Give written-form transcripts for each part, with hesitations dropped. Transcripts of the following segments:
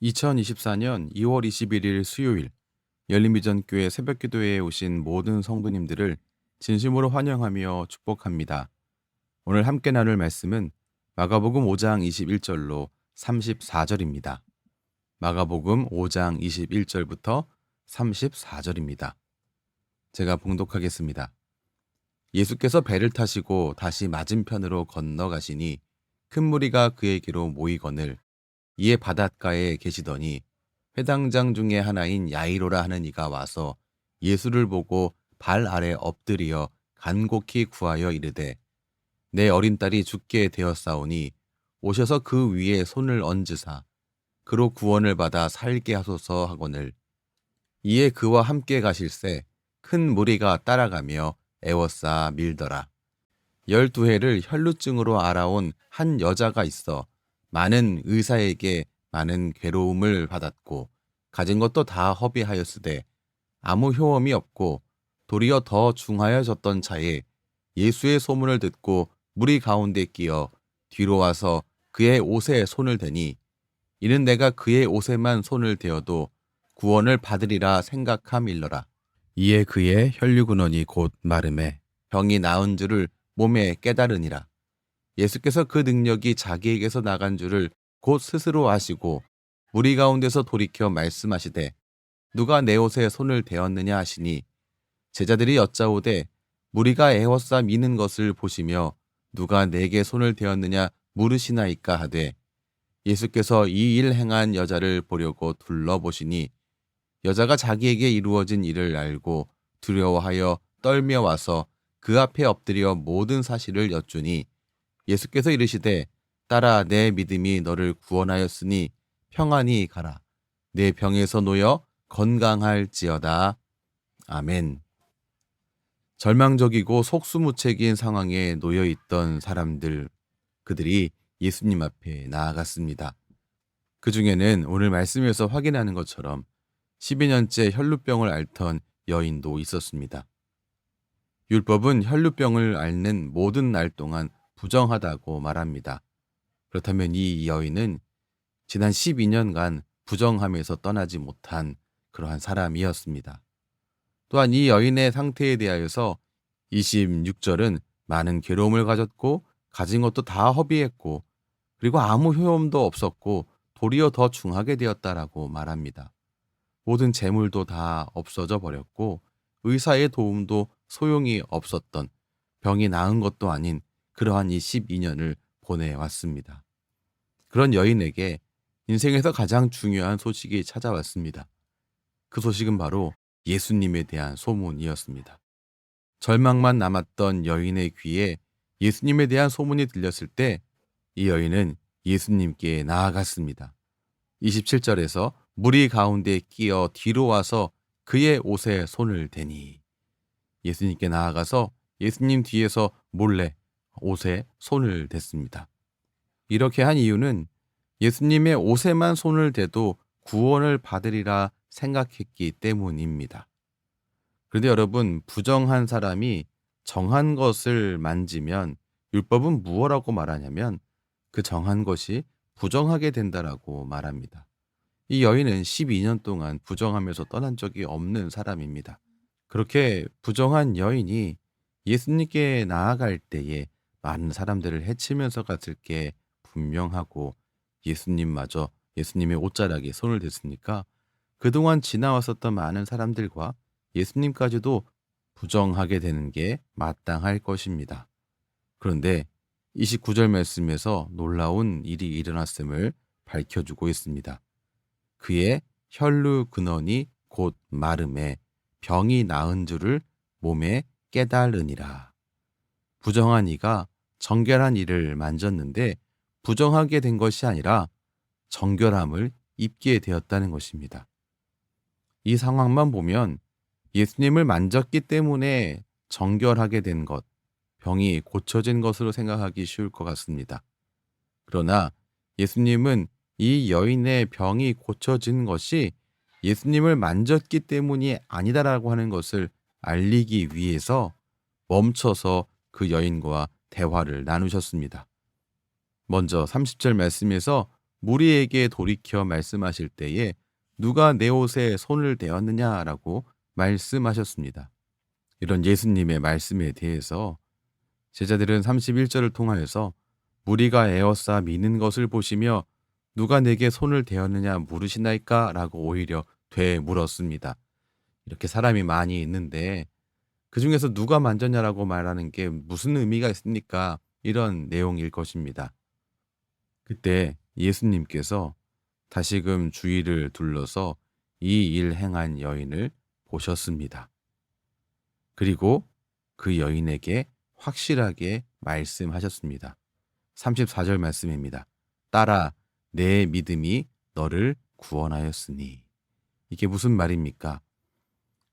2024년 2월 21일 수요일 열린비전교회 새벽기도회에 오신 모든 성도님들을 진심으로 환영하며 축복합니다. 오늘 함께 나눌 말씀은 마가복음 5장 21절로 34절입니다. 마가복음 5장 21절부터 34절입니다. 제가 봉독하겠습니다. 예수께서 배를 타시고 다시 맞은편으로 건너가시니 큰 무리가 그에게로 모이거늘 이에 바닷가에 계시더니 회당장 중에 하나인 야이로라 하는 이가 와서 예수를 보고 발 아래 엎드려 간곡히 구하여 이르되 내 어린 딸이 죽게 되었사오니 오셔서 그 위에 손을 얹으사 그로 구원을 받아 살게 하소서 하거늘 이에 그와 함께 가실새 큰 무리가 따라가며 애워싸 밀더라. 12해를 혈루증으로 알아온 한 여자가 있어 많은 의사에게 많은 괴로움을 받았고 가진 것도 다 허비하였으되 아무 효험이 없고 도리어 더 중하여졌던 차에 예수의 소문을 듣고 무리 가운데 끼어 뒤로 와서 그의 옷에 손을 대니 이는 내가 그의 옷에만 손을 대어도 구원을 받으리라 생각함일러라. 이에 그의 혈류근원이 곧 마름에 병이 나은 줄을 몸에 깨달으니라. 예수께서 그 능력이 자기에게서 나간 줄을 곧 스스로 아시고 무리 가운데서 돌이켜 말씀하시되 누가 내 옷에 손을 대었느냐 하시니 제자들이 여짜오되 무리가 애워싸 미는 것을 보시며 누가 내게 손을 대었느냐 물으시나이까 하되 예수께서 이 일 행한 여자를 보려고 둘러보시니 여자가 자기에게 이루어진 일을 알고 두려워하여 떨며 와서 그 앞에 엎드려 모든 사실을 여쭈니 예수께서 이르시되 딸아 내 믿음이 너를 구원하였으니 평안히 가라. 내 병에서 놓여 건강할지어다. 아멘. 절망적이고 속수무책인 상황에 놓여 있던 사람들, 그들이 예수님 앞에 나아갔습니다. 그 중에는 오늘 말씀에서 확인하는 것처럼 12년째 혈루병을 앓던 여인도 있었습니다. 율법은 혈루병을 앓는 모든 날 동안 부정하다고 말합니다. 그렇다면 이 여인은 지난 12년간 부정함에서 떠나지 못한 그러한 사람이었습니다. 또한 이 여인의 상태에 대하여서 26절은 많은 괴로움을 가졌고 가진 것도 다 허비했고 그리고 아무 효험도 없었고 도리어 더 중하게 되었다라고 말합니다. 모든 재물도 다 없어져 버렸고 의사의 도움도 소용이 없었던 병이 나은 것도 아닌 그러한 이 12년을 보내왔습니다. 그런 여인에게 인생에서 가장 중요한 소식이 찾아왔습니다. 그 소식은 바로 예수님에 대한 소문이었습니다. 절망만 남았던 여인의 귀에 예수님에 대한 소문이 들렸을 때 이 여인은 예수님께 나아갔습니다. 27절에서 무리 가운데 끼어 뒤로 와서 그의 옷에 손을 대니 예수님께 나아가서 예수님 뒤에서 몰래 옷에 손을 댔습니다. 이렇게 한 이유는 예수님의 옷에만 손을 대도 구원을 받으리라 생각했기 때문입니다. 그런데 여러분, 부정한 사람이 정한 것을 만지면 율법은 무엇라고 말하냐면 그 정한 것이 부정하게 된다라고 말합니다. 이 여인은 12년 동안 부정하면서 떠난 적이 없는 사람입니다. 그렇게 부정한 여인이 예수님께 나아갈 때에 많은 사람들을 해치면서 갔을 게 분명하고 예수님마저 예수님의 옷자락에 손을 댔으니까 그동안 지나왔었던 많은 사람들과 예수님까지도 부정하게 되는 게 마땅할 것입니다. 그런데 29절 말씀에서 놀라운 일이 일어났음을 밝혀주고 있습니다. 그의 혈루 근원이 곧 마름에 병이 나은 줄을 몸에 깨달으니라. 부정한 이가 정결한 이를 만졌는데 부정하게 된 것이 아니라 정결함을 입게 되었다는 것입니다. 이 상황만 보면 예수님을 만졌기 때문에 정결하게 된 것, 병이 고쳐진 것으로 생각하기 쉬울 것 같습니다. 그러나 예수님은 이 여인의 병이 고쳐진 것이 예수님을 만졌기 때문이 아니다라고 하는 것을 알리기 위해서 멈춰서 그 여인과 대화를 나누셨습니다. 먼저 30절 말씀에서 무리에게 돌이켜 말씀하실 때에 누가 내 옷에 손을 대었느냐라고 말씀하셨습니다. 이런 예수님의 말씀에 대해서 제자들은 31절을 통하여서 무리가 에워싸 미는 것을 보시며 누가 내게 손을 대었느냐 물으시나이까? 라고 오히려 되물었습니다. 이렇게 사람이 많이 있는데 그 중에서 누가 만졌냐라고 말하는 게 무슨 의미가 있습니까? 이런 내용일 것입니다. 그때 예수님께서 다시금 주위를 둘러서 이 일 행한 여인을 보셨습니다. 그리고 그 여인에게 확실하게 말씀하셨습니다. 34절 말씀입니다. 딸아, 내 믿음이 너를 구원하였으니. 이게 무슨 말입니까?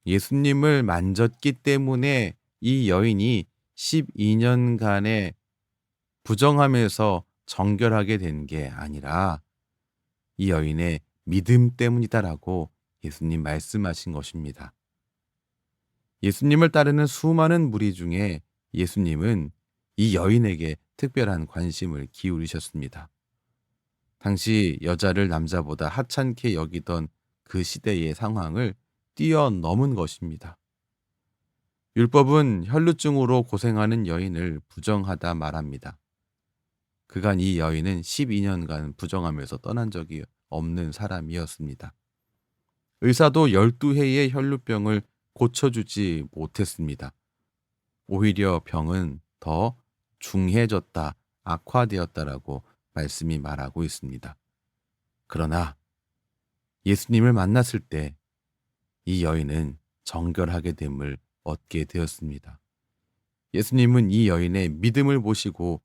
예수님을 만졌기 때문에 이 여인이 12년간의 부정함에서 정결하게 된 게 아니라 이 여인의 믿음 때문이다라고 예수님 말씀하신 것입니다. 예수님을 따르는 수많은 무리 중에 예수님은 이 여인에게 특별한 관심을 기울이셨습니다. 당시 여자를 남자보다 하찮게 여기던 그 시대의 상황을 뛰어넘은 것입니다. 율법은 혈루증으로 고생하는 여인을 부정하다 말합니다. 그간 이 여인은 12년간 부정하면서 떠난 적이 없는 사람이었습니다. 의사도 12회의 혈루병을 고쳐주지 못했습니다. 오히려 병은 더 중해졌다, 악화되었다라고 말씀이 말하고 있습니다. 그러나 예수님을 만났을 때 이 여인은 정결하게 됨을 얻게 되었습니다. 예수님은 이 여인의 믿음을 보시고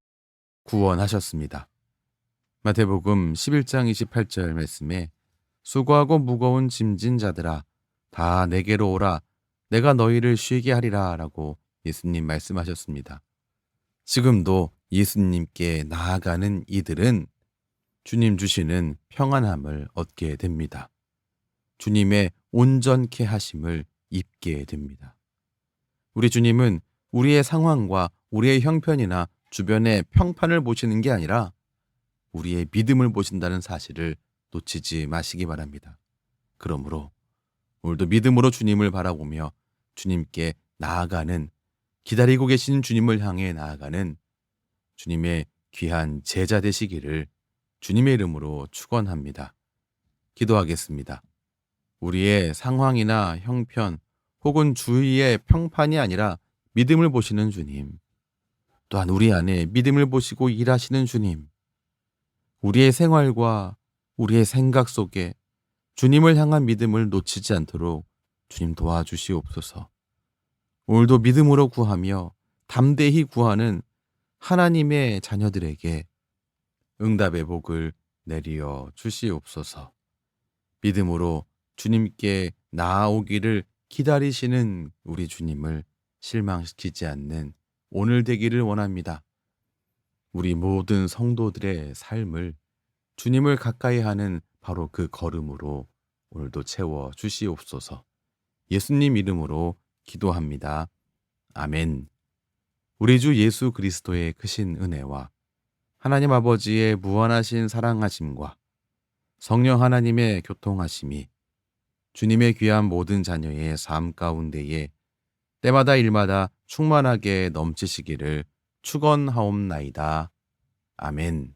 구원하셨습니다. 마태복음 11장 28절 말씀에 수고하고 무거운 짐진 자들아 다 내게로 오라 내가 너희를 쉬게 하리라 라고 예수님 말씀하셨습니다. 지금도 예수님께 나아가는 이들은 주님 주시는 평안함을 얻게 됩니다. 주님의 온전케 하심을 입게 됩니다. 우리 주님은 우리의 상황과 우리의 형편이나 주변의 평판을 보시는 게 아니라 우리의 믿음을 보신다는 사실을 놓치지 마시기 바랍니다. 그러므로 오늘도 믿음으로 주님을 바라보며 주님께 나아가는 기다리고 계신 주님을 향해 나아가는 주님의 귀한 제자 되시기를 주님의 이름으로 축원합니다. 기도하겠습니다. 우리의 상황이나 형편 혹은 주위의 평판이 아니라 믿음을 보시는 주님, 또한 우리 안에 믿음을 보시고 일하시는 주님, 우리의 생활과 우리의 생각 속에 주님을 향한 믿음을 놓치지 않도록 주님 도와주시옵소서. 오늘도 믿음으로 구하며 담대히 구하는 하나님의 자녀들에게 응답의 복을 내리어 주시옵소서. 믿음으로 주님께 나아오기를 기다리시는 우리 주님을 실망시키지 않는 오늘 되기를 원합니다. 우리 모든 성도들의 삶을 주님을 가까이 하는 바로 그 걸음으로 오늘도 채워 주시옵소서. 예수님 이름으로 기도합니다. 아멘. 우리 주 예수 그리스도의 크신 은혜와 하나님 아버지의 무한하신 사랑하심과 성령 하나님의 교통하심이 주님의 귀한 모든 자녀의 삶 가운데에 때마다 일마다 충만하게 넘치시기를 축원하옵나이다. 아멘.